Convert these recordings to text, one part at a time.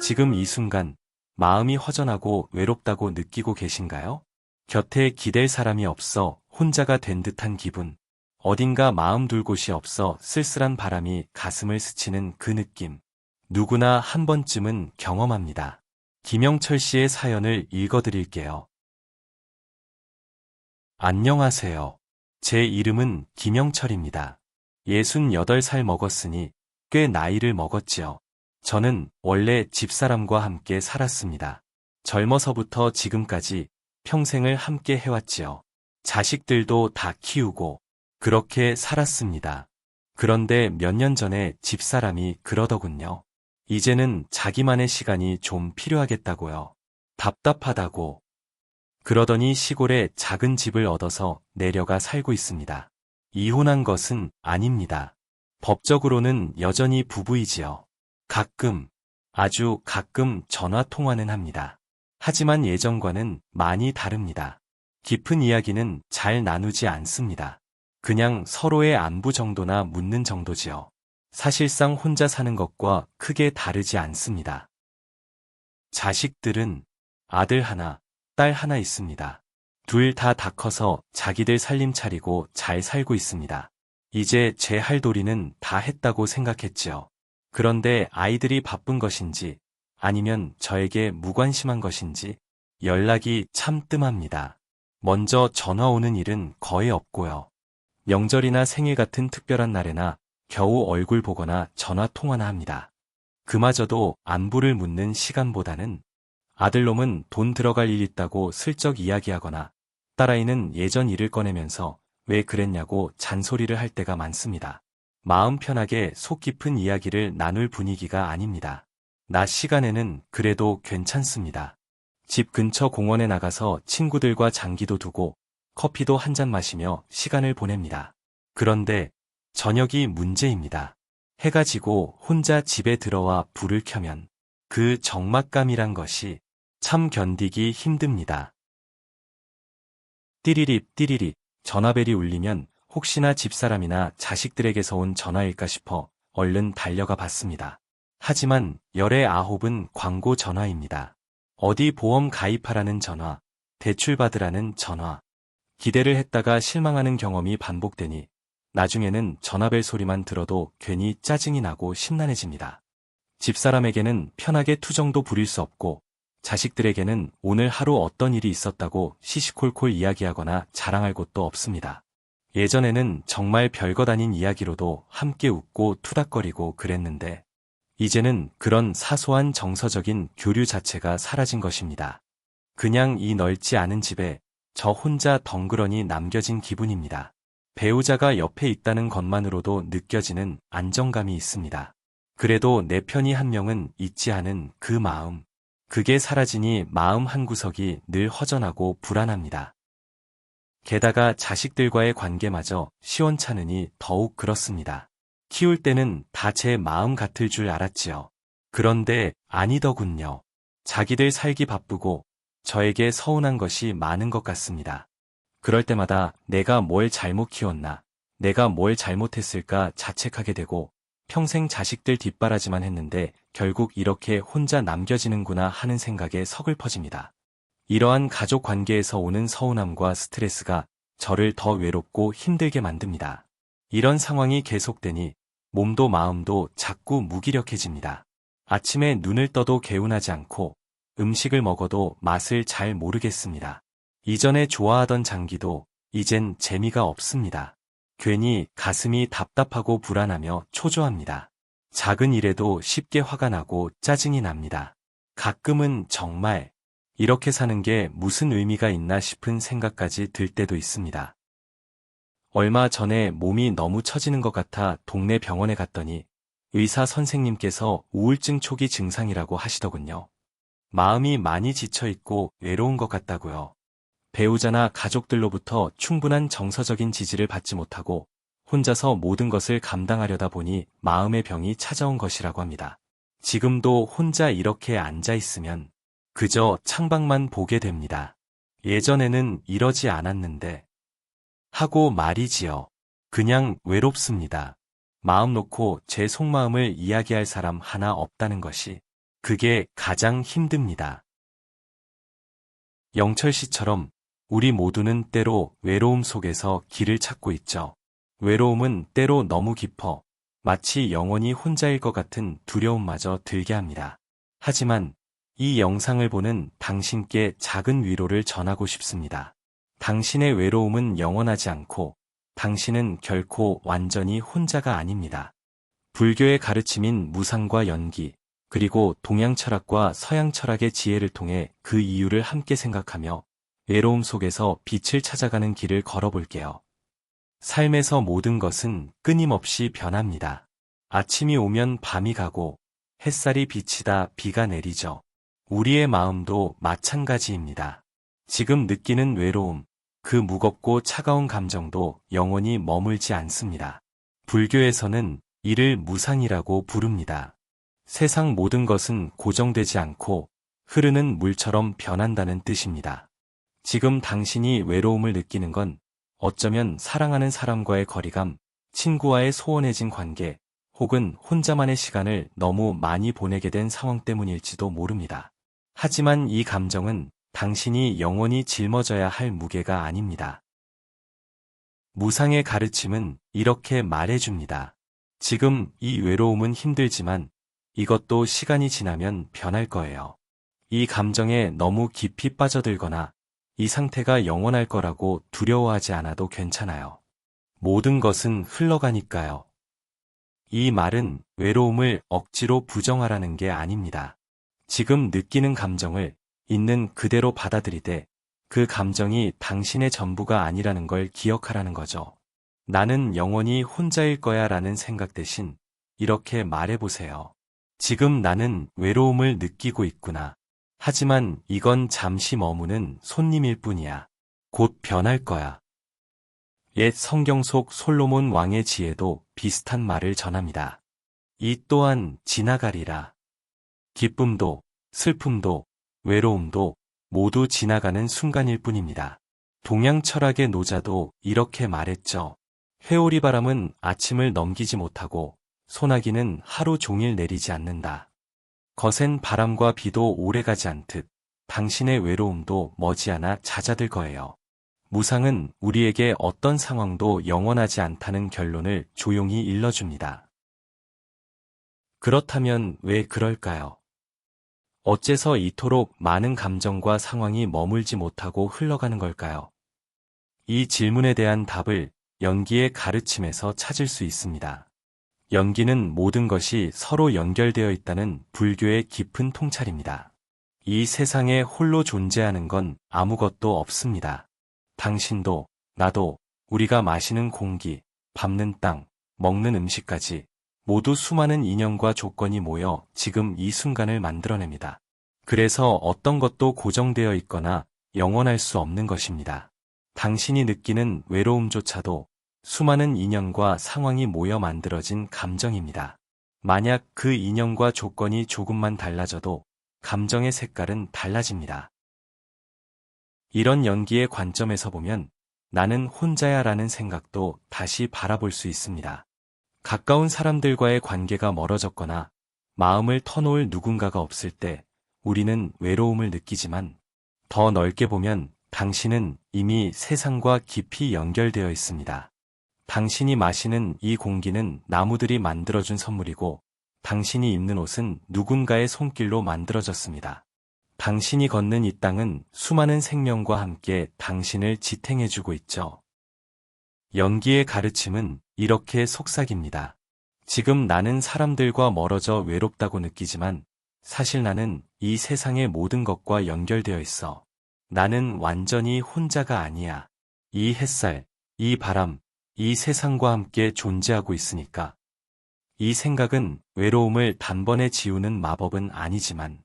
지금 이 순간 마음이 허전하고 외롭다고 느끼고 계신가요? 곁에 기댈 사람이 없어 혼자가 된 듯한 기분, 어딘가 마음 둘 곳이 없어 쓸쓸한 바람이 가슴을 스치는 그 느낌. 누구나 한 번쯤은 경험합니다. 김영철 씨의 사연을 읽어드릴게요. 안녕하세요. 제 이름은 김영철입니다. 68살 먹었으니 꽤 나이를 먹었지요. 저는 원래 집사람과 함께 살았습니다. 젊어서부터 지금까지 평생을 함께 해왔지요. 자식들도 다 키우고 그렇게 살았습니다. 그런데 몇 년 전에 집사람이 그러더군요. 이제는 자기만의 시간이 좀 필요하겠다고요. 답답하다고. 그러더니 시골에 작은 집을 얻어서 내려가 살고 있습니다. 이혼한 것은 아닙니다. 법적으로는 여전히 부부이지요. 가끔, 아주 가끔 전화 통화는 합니다. 하지만 예전과는 많이 다릅니다. 깊은 이야기는 잘 나누지 않습니다. 그냥 서로의 안부 정도나 묻는 정도지요. 사실상 혼자 사는 것과 크게 다르지 않습니다. 자식들은 아들 하나, 딸 하나 있습니다. 둘 다 커서 자기들 살림 차리고 잘 살고 있습니다. 이제 제 할 도리는 다 했다고 생각했지요. 그런데 아이들이 바쁜 것인지 아니면 저에게 무관심한 것인지 연락이 참 뜸합니다. 먼저 전화 오는 일은 거의 없고요. 명절이나 생일 같은 특별한 날에나 겨우 얼굴 보거나 전화 통화나 합니다. 그마저도 안부를 묻는 시간보다는 아들놈은 돈 들어갈 일 있다고 슬쩍 이야기하거나 딸아이는 예전 일을 꺼내면서 왜 그랬냐고 잔소리를 할 때가 많습니다. 마음 편하게 속 깊은 이야기를 나눌 분위기가 아닙니다. 낮 시간에는 그래도 괜찮습니다. 집 근처 공원에 나가서 친구들과 장기도 두고 커피도 한 잔 마시며 시간을 보냅니다. 그런데 저녁이 문제입니다. 해가 지고 혼자 집에 들어와 불을 켜면 그 적막감이란 것이 참 견디기 힘듭니다. 띠리립 띠리립 전화벨이 울리면 혹시나 집사람이나 자식들에게서 온 전화일까 싶어 얼른 달려가 봤습니다. 하지만 열의 9은 광고 전화입니다. 어디 보험 가입하라는 전화, 대출 받으라는 전화. 기대를 했다가 실망하는 경험이 반복되니 나중에는 전화벨 소리만 들어도 괜히 짜증이 나고 심란해집니다. 집사람에게는 편하게 투정도 부릴 수 없고 자식들에게는 오늘 하루 어떤 일이 있었다고 시시콜콜 이야기하거나 자랑할 곳도 없습니다. 예전에는 정말 별것 아닌 이야기로도 함께 웃고 투닥거리고 그랬는데 이제는 그런 사소한 정서적인 교류 자체가 사라진 것입니다. 그냥 이 넓지 않은 집에 저 혼자 덩그러니 남겨진 기분입니다. 배우자가 옆에 있다는 것만으로도 느껴지는 안정감이 있습니다. 그래도 내 편이 한 명은 있지 않은 그 마음. 그게 사라지니 마음 한구석이 늘 허전하고 불안합니다. 게다가 자식들과의 관계마저 시원찮으니 더욱 그렇습니다. 키울 때는 다 제 마음 같을 줄 알았지요. 그런데 아니더군요. 자기들 살기 바쁘고 저에게 서운한 것이 많은 것 같습니다. 그럴 때마다 내가 뭘 잘못 키웠나, 내가 뭘 잘못했을까 자책하게 되고 평생 자식들 뒷바라지만 했는데 결국 이렇게 혼자 남겨지는구나 하는 생각에 서글퍼집니다. 이러한 가족 관계에서 오는 서운함과 스트레스가 저를 더 외롭고 힘들게 만듭니다. 이런 상황이 계속되니 몸도 마음도 자꾸 무기력해집니다. 아침에 눈을 떠도 개운하지 않고 음식을 먹어도 맛을 잘 모르겠습니다. 이전에 좋아하던 장기도 이젠 재미가 없습니다. 괜히 가슴이 답답하고 불안하며 초조합니다. 작은 일에도 쉽게 화가 나고 짜증이 납니다. 가끔은 정말 이렇게 사는 게 무슨 의미가 있나 싶은 생각까지 들 때도 있습니다. 얼마 전에 몸이 너무 처지는 것 같아 동네 병원에 갔더니 의사 선생님께서 우울증 초기 증상이라고 하시더군요. 마음이 많이 지쳐있고 외로운 것 같다고요. 배우자나 가족들로부터 충분한 정서적인 지지를 받지 못하고 혼자서 모든 것을 감당하려다 보니 마음의 병이 찾아온 것이라고 합니다. 지금도 혼자 이렇게 앉아 있으면 그저 창밖만 보게 됩니다. 예전에는 이러지 않았는데 하고 말이지요. 그냥 외롭습니다. 마음 놓고 제 속마음을 이야기할 사람 하나 없다는 것이 그게 가장 힘듭니다. 영철 씨처럼 우리 모두는 때로 외로움 속에서 길을 찾고 있죠. 외로움은 때로 너무 깊어 마치 영원히 혼자일 것 같은 두려움마저 들게 합니다. 하지만 이 영상을 보는 당신께 작은 위로를 전하고 싶습니다. 당신의 외로움은 영원하지 않고 당신은 결코 완전히 혼자가 아닙니다. 불교의 가르침인 무상과 연기, 그리고 동양 철학과 서양 철학의 지혜를 통해 그 이유를 함께 생각하며 외로움 속에서 빛을 찾아가는 길을 걸어볼게요. 삶에서 모든 것은 끊임없이 변합니다. 아침이 오면 밤이 가고 햇살이 비치다 비가 내리죠. 우리의 마음도 마찬가지입니다. 지금 느끼는 외로움, 그 무겁고 차가운 감정도 영원히 머물지 않습니다. 불교에서는 이를 무상이라고 부릅니다. 세상 모든 것은 고정되지 않고 흐르는 물처럼 변한다는 뜻입니다. 지금 당신이 외로움을 느끼는 건 어쩌면 사랑하는 사람과의 거리감, 친구와의 소원해진 관계, 혹은 혼자만의 시간을 너무 많이 보내게 된 상황 때문일지도 모릅니다. 하지만 이 감정은 당신이 영원히 짊어져야 할 무게가 아닙니다. 무상의 가르침은 이렇게 말해줍니다. 지금 이 외로움은 힘들지만 이것도 시간이 지나면 변할 거예요. 이 감정에 너무 깊이 빠져들거나 이 상태가 영원할 거라고 두려워하지 않아도 괜찮아요. 모든 것은 흘러가니까요. 이 말은 외로움을 억지로 부정하라는 게 아닙니다. 지금 느끼는 감정을 있는 그대로 받아들이되 그 감정이 당신의 전부가 아니라는 걸 기억하라는 거죠. 나는 영원히 혼자일 거야 라는 생각 대신 이렇게 말해보세요. 지금 나는 외로움을 느끼고 있구나. 하지만 이건 잠시 머무는 손님일 뿐이야. 곧 변할 거야. 옛 성경 속 솔로몬 왕의 지혜도 비슷한 말을 전합니다. 이 또한 지나가리라. 기쁨도, 슬픔도, 외로움도 모두 지나가는 순간일 뿐입니다. 동양 철학의 노자도 이렇게 말했죠. 회오리 바람은 아침을 넘기지 못하고 소나기는 하루 종일 내리지 않는다. 거센 바람과 비도 오래가지 않듯 당신의 외로움도 머지않아 잦아들 거예요. 무상은 우리에게 어떤 상황도 영원하지 않다는 결론을 조용히 일러줍니다. 그렇다면 왜 그럴까요? 어째서 이토록 많은 감정과 상황이 머물지 못하고 흘러가는 걸까요? 이 질문에 대한 답을 연기의 가르침에서 찾을 수 있습니다. 연기는 모든 것이 서로 연결되어 있다는 불교의 깊은 통찰입니다. 이 세상에 홀로 존재하는 건 아무것도 없습니다. 당신도, 나도, 우리가 마시는 공기, 밟는 땅, 먹는 음식까지 모두 수많은 인연과 조건이 모여 지금 이 순간을 만들어냅니다. 그래서 어떤 것도 고정되어 있거나 영원할 수 없는 것입니다. 당신이 느끼는 외로움조차도 수많은 인연과 상황이 모여 만들어진 감정입니다. 만약 그 인연과 조건이 조금만 달라져도 감정의 색깔은 달라집니다. 이런 연기의 관점에서 보면 나는 혼자야 라는 생각도 다시 바라볼 수 있습니다. 가까운 사람들과의 관계가 멀어졌거나 마음을 터놓을 누군가가 없을 때 우리는 외로움을 느끼지만 더 넓게 보면 당신은 이미 세상과 깊이 연결되어 있습니다. 당신이 마시는 이 공기는 나무들이 만들어준 선물이고 당신이 입는 옷은 누군가의 손길로 만들어졌습니다. 당신이 걷는 이 땅은 수많은 생명과 함께 당신을 지탱해주고 있죠. 연기의 가르침은 이렇게 속삭입니다. 지금 나는 사람들과 멀어져 외롭다고 느끼지만 사실 나는 이 세상의 모든 것과 연결되어 있어. 나는 완전히 혼자가 아니야. 이 햇살, 이 바람, 이 세상과 함께 존재하고 있으니까. 이 생각은 외로움을 단번에 지우는 마법은 아니지만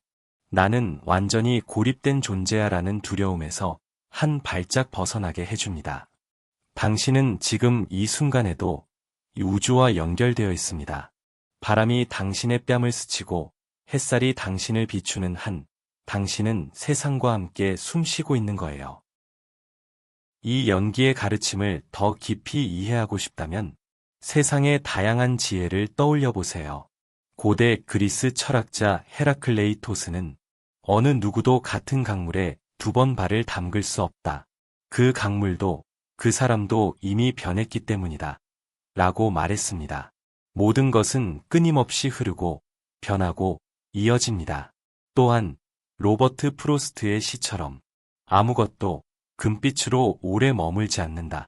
나는 완전히 고립된 존재야 라는 두려움에서 한 발짝 벗어나게 해줍니다. 당신은 지금 이 순간에도 이 우주와 연결되어 있습니다. 바람이 당신의 뺨을 스치고 햇살이 당신을 비추는 한 당신은 세상과 함께 숨쉬고 있는 거예요. 이 연기의 가르침을 더 깊이 이해하고 싶다면 세상의 다양한 지혜를 떠올려 보세요. 고대 그리스 철학자 헤라클레이토스는 어느 누구도 같은 강물에 2번 발을 담글 수 없다. 그 강물도 그 사람도 이미 변했기 때문이다. 라고 말했습니다. 모든 것은 끊임없이 흐르고 변하고 이어집니다. 또한 로버트 프로스트의 시처럼 아무것도 금빛으로 오래 머물지 않는다.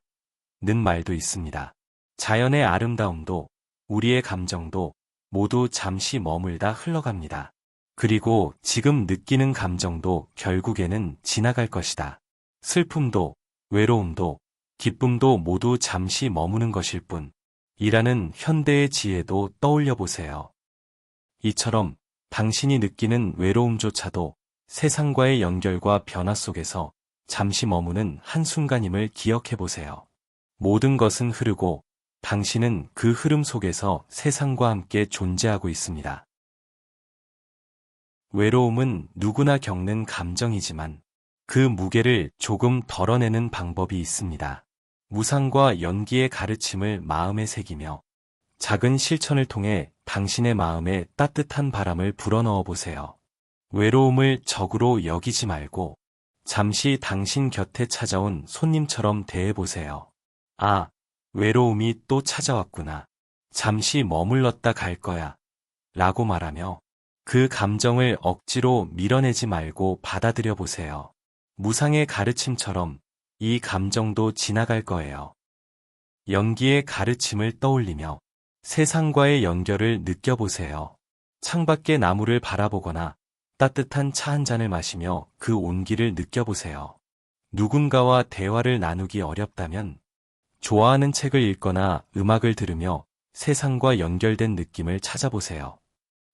는 말도 있습니다. 자연의 아름다움도 우리의 감정도 모두 잠시 머물다 흘러갑니다. 그리고 지금 느끼는 감정도 결국에는 지나갈 것이다. 슬픔도 외로움도 기쁨도 모두 잠시 머무는 것일 뿐 이라는 현대의 지혜도 떠올려 보세요. 이처럼 당신이 느끼는 외로움조차도 세상과의 연결과 변화 속에서 잠시 머무는 한순간임을 기억해 보세요. 모든 것은 흐르고 당신은 그 흐름 속에서 세상과 함께 존재하고 있습니다. 외로움은 누구나 겪는 감정이지만 그 무게를 조금 덜어내는 방법이 있습니다. 무상과 연기의 가르침을 마음에 새기며 작은 실천을 통해 당신의 마음에 따뜻한 바람을 불어넣어 보세요. 외로움을 적으로 여기지 말고 잠시 당신 곁에 찾아온 손님처럼 대해보세요. 아, 외로움이 또 찾아왔구나. 잠시 머물렀다 갈 거야. 라고 말하며 그 감정을 억지로 밀어내지 말고 받아들여 보세요. 무상의 가르침처럼 이 감정도 지나갈 거예요. 연기의 가르침을 떠올리며 세상과의 연결을 느껴보세요. 창밖의 나무를 바라보거나 따뜻한 차 한 잔을 마시며 그 온기를 느껴보세요. 누군가와 대화를 나누기 어렵다면 좋아하는 책을 읽거나 음악을 들으며 세상과 연결된 느낌을 찾아보세요.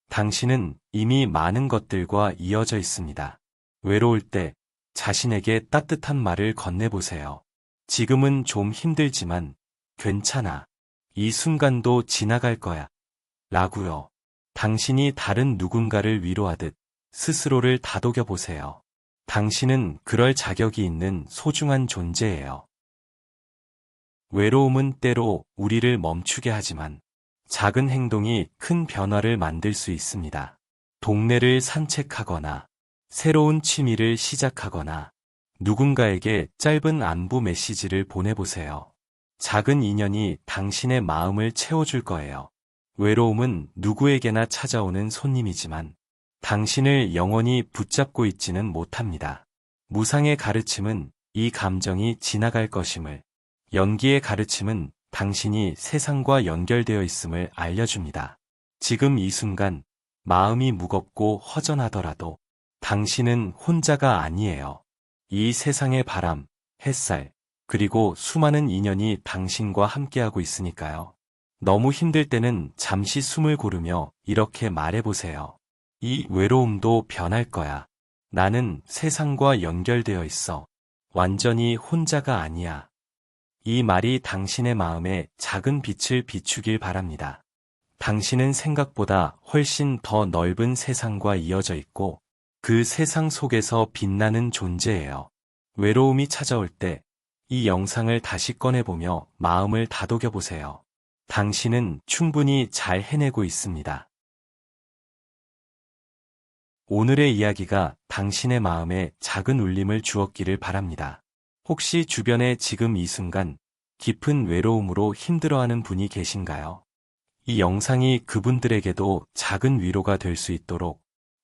당신은 이미 많은 것들과 이어져 있습니다. 외로울 때 자신에게 따뜻한 말을 건네보세요. 지금은 좀 힘들지만 괜찮아. 이 순간도 지나갈 거야. 라고요. 당신이 다른 누군가를 위로하듯 스스로를 다독여 보세요. 당신은 그럴 자격이 있는 소중한 존재예요. 외로움은 때로 우리를 멈추게 하지만 작은 행동이 큰 변화를 만들 수 있습니다. 동네를 산책하거나 새로운 취미를 시작하거나 누군가에게 짧은 안부 메시지를 보내보세요. 작은 인연이 당신의 마음을 채워줄 거예요. 외로움은 누구에게나 찾아오는 손님이지만 당신을 영원히 붙잡고 있지는 못합니다. 무상의 가르침은 이 감정이 지나갈 것임을, 연기의 가르침은 당신이 세상과 연결되어 있음을 알려줍니다. 지금 이 순간 마음이 무겁고 허전하더라도 당신은 혼자가 아니에요. 이 세상의 바람, 햇살, 그리고 수많은 인연이 당신과 함께하고 있으니까요. 너무 힘들 때는 잠시 숨을 고르며 이렇게 말해보세요. 이 외로움도 변할 거야. 나는 세상과 연결되어 있어. 완전히 혼자가 아니야. 이 말이 당신의 마음에 작은 빛을 비추길 바랍니다. 당신은 생각보다 훨씬 더 넓은 세상과 이어져 있고 그 세상 속에서 빛나는 존재예요. 외로움이 찾아올 때 이 영상을 다시 꺼내보며 마음을 다독여 보세요. 당신은 충분히 잘 해내고 있습니다. 오늘의 이야기가 당신의 마음에 작은 울림을 주었기를 바랍니다. 혹시 주변에 지금 이 순간 깊은 외로움으로 힘들어하는 분이 계신가요? 이 영상이 그분들에게도 작은 위로가 될 수 있도록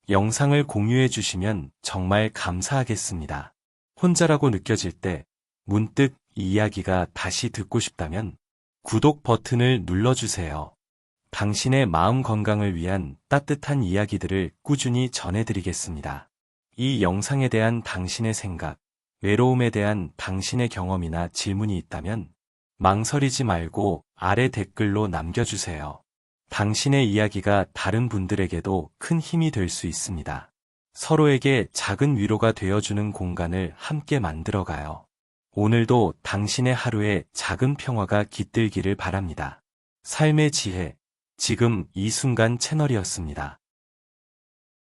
영상을 공유해 주시면 정말 감사하겠습니다. 혼자라고 느껴질 때 문득 이 이야기가 다시 듣고 싶다면 구독 버튼을 눌러주세요. 당신의 마음 건강을 위한 따뜻한 이야기들을 꾸준히 전해드리겠습니다. 이 영상에 대한 당신의 생각, 외로움에 대한 당신의 경험이나 질문이 있다면 망설이지 말고 아래 댓글로 남겨주세요. 당신의 이야기가 다른 분들에게도 큰 힘이 될 수 있습니다. 서로에게 작은 위로가 되어주는 공간을 함께 만들어가요. 오늘도 당신의 하루에 작은 평화가 깃들기를 바랍니다. 삶의 지혜, 지금 이 순간 채널이었습니다.